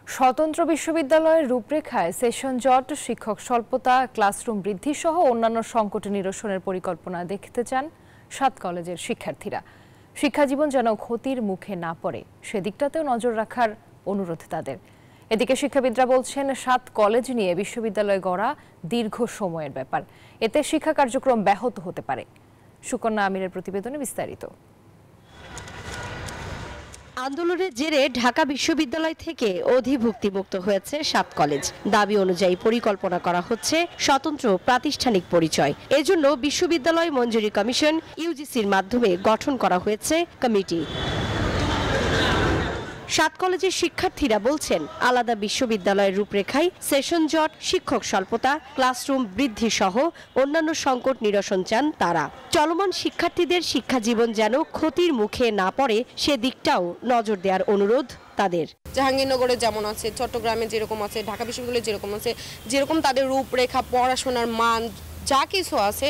স্বতন্ত্র বিশ্ববিদ্যালয়ের রূপরেখায় সেশন জট, শিক্ষক স্বল্পতা, ক্লাসরুম বৃদ্ধি সহ অন্যান্য সংকট নিরসনের পরিকল্পনা দেখতে চান ৭ কলেজের শিক্ষার্থীরা। শিক্ষাজীবন যেন ক্ষতির মুখে না পড়ে সেদিকটাতেও নজর রাখার অনুরোধ তাদের। এদিকে শিক্ষাবিদরা বলছেন ৭ কলেজ নিয়ে বিশ্ববিদ্যালয় গড়া দীর্ঘ সময়ের ব্যাপার, এতে শিক্ষা কার্যক্রম ব্যাহত হতে পারে। সুকন্যা আমিরের প্রতিবেদনে বিস্তারিত। আন্দোলনের জেরে ঢাকা বিশ্ববিদ্যালয় থেকে অধিভুক্তিমুক্ত হয়েছে ৭ কলেজ। দাবি অনুযায়ী পরিকল্পনা করা হচ্ছে স্বতন্ত্র প্রাতিষ্ঠানিক পরিচয়। এজন্য বিশ্ববিদ্যালয় মঞ্জুরি কমিশন ইউজিসির মাধ্যমে গঠন করা হয়েছে কমিটি। ৭ কলেজের শিক্ষার্থীরা বলছেন, আলাদা বিশ্ববিদ্যালয়ের রূপরেখায় সেশন জট, শিক্ষক স্বল্পতা, ক্লাসরুম বৃদ্ধি সহ অন্যান্য সংকট নিরসন চান তারা। চলমান শিক্ষার্থীদের শিক্ষাজীবন যেন ক্ষতির মুখে না পড়ে সেদিকটাও নজর দেওয়ার অনুরোধ তাদের। জাহাঙ্গীরনগরে যেমন আছে, চট্টগ্রামে যেরকম আছে, ঢাকা বিশ্ববিদ্যালয়ে যেরকম আছে, যেরকম তাদের রূপরেখা, পড়াশোনার মান যা কিছু আছে,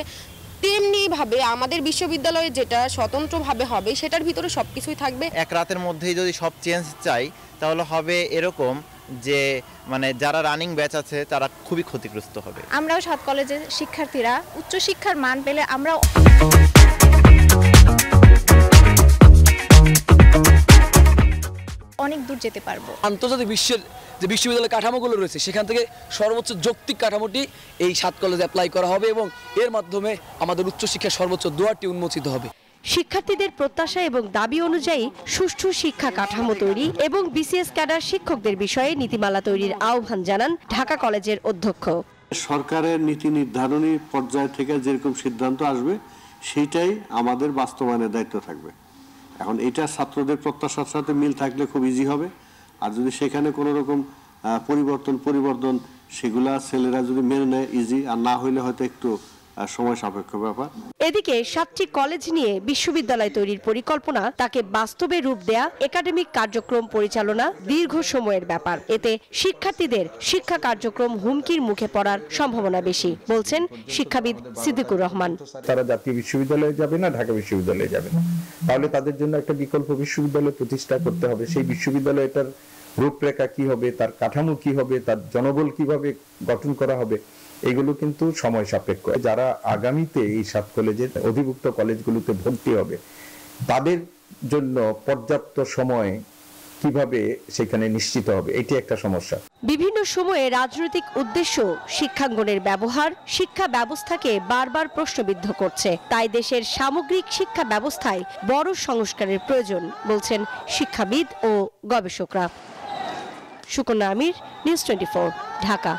তেমনিভাবে আমাদের বিশ্ববিদ্যালয়ে যেটা স্বতন্ত্রভাবে হবে সেটার ভিতরে সবকিছুই থাকবে। এক রাতের মধ্যেই যদি সব চেঞ্জ চাই তাহলে হবে এরকম যে যারা রানিং ব্যাচ আছে তারা খুবই ক্ষতিগ্রস্ত হবে। আমরাও ৭ কলেজের শিক্ষার্থীরা উচ্চশিক্ষার মান পেলে আমরাও অনেক দূর যেতে পারবো। আন্তর্জাতিক বিশ্বের যে বিশ্ববিদ্যালয় কাঠামোগুলো রয়েছে সেখান থেকে সর্বোচ্চ যৌক্তিক কাঠামোটি এই ৭ কলেজে অ্যাপ্লাই করা হবে এবং এর মাধ্যমে আমাদের উচ্চশিক্ষার সর্বোচ্চ দুয়ারটি উন্মোচিত হবে। শিক্ষার্থীদের প্রত্যাশা এবং দাবি অনুযায়ী সুষ্ঠু শিক্ষা কাঠামো তৈরি এবং বিসিএস ক্যাডার শিক্ষকদের বিষয়ে নীতিমালা তৈরির আহ্বান জানান ঢাকা কলেজের অধ্যক্ষ। সরকারের নীতি নির্ধারণী পর্যায় থেকে যেরকম সিদ্ধান্ত আসবে সেইটাই আমাদের বাস্তবায়নের দায়িত্ব থাকবে। এখন এটা ছাত্রদের প্রত্যাশার সাথে মিল থাকলে খুব ইজি হবে, আর যদি সেখানে কোনো রকম পরিবর্তন সেগুলা ছেলেরা যদি মেনে নেয় ইজি, আর না হইলে হয়তো একটু সময় সাপেক্ষ ব্যাপার। এদিকে ৭টি কলেজ নিয়ে বিশ্ববিদ্যালয় তৈরির পরিকল্পনা, তাকে বাস্তবে রূপ দেয়া, একাডেমিক কার্যক্রম পরিচালনা দীর্ঘ সময়ের ব্যাপার। এতে শিক্ষার্থীদের শিক্ষা কার্যক্রম হুমকির মুখে পড়ার সম্ভাবনা বেশি, বলছেন শিক্ষাবিদ সিদ্দিকুর রহমান। তারা জাতীয় বিশ্ববিদ্যালয়ে যাবে না, ঢাকা বিশ্ববিদ্যালয়ে যাবে না, তাহলে তাদের জন্য একটা বিকল্প বিশ্ববিদ্যালয় প্রতিষ্ঠা করতে হবে। সেই বিশ্ববিদ্যালয়টার রূপরেখা কি হবে, তার কাঠামো কি হবে, তার জনবল কিভাবে গঠন করা হবে, এগুলো কিন্তু সময় সাপেক্ষ। যারা আগামীতে এই ৭ কলেজের অধিভুক্ত কলেজগুলোতে ভর্তি হবে তাদের জন্য পর্যাপ্ত সময় কিভাবে সেখানে নিশ্চিত হবে, এটি একটা সমস্যা। বিভিন্ন সময়ে রাজনৈতিক উদ্দেশ্য শিক্ষাঙ্গনের ব্যবহার শিক্ষা ব্যবস্থাকে বারবার প্রশ্নবিদ্ধ করছে। তাই দেশের সামগ্রিক শিক্ষা ব্যবস্থায় বড় সংস্কারের প্রয়োজন, বলছেন শিক্ষাবিদ ও গবেষকরা। সুকন্যা আমির, নিউজ 24, ঢাকা।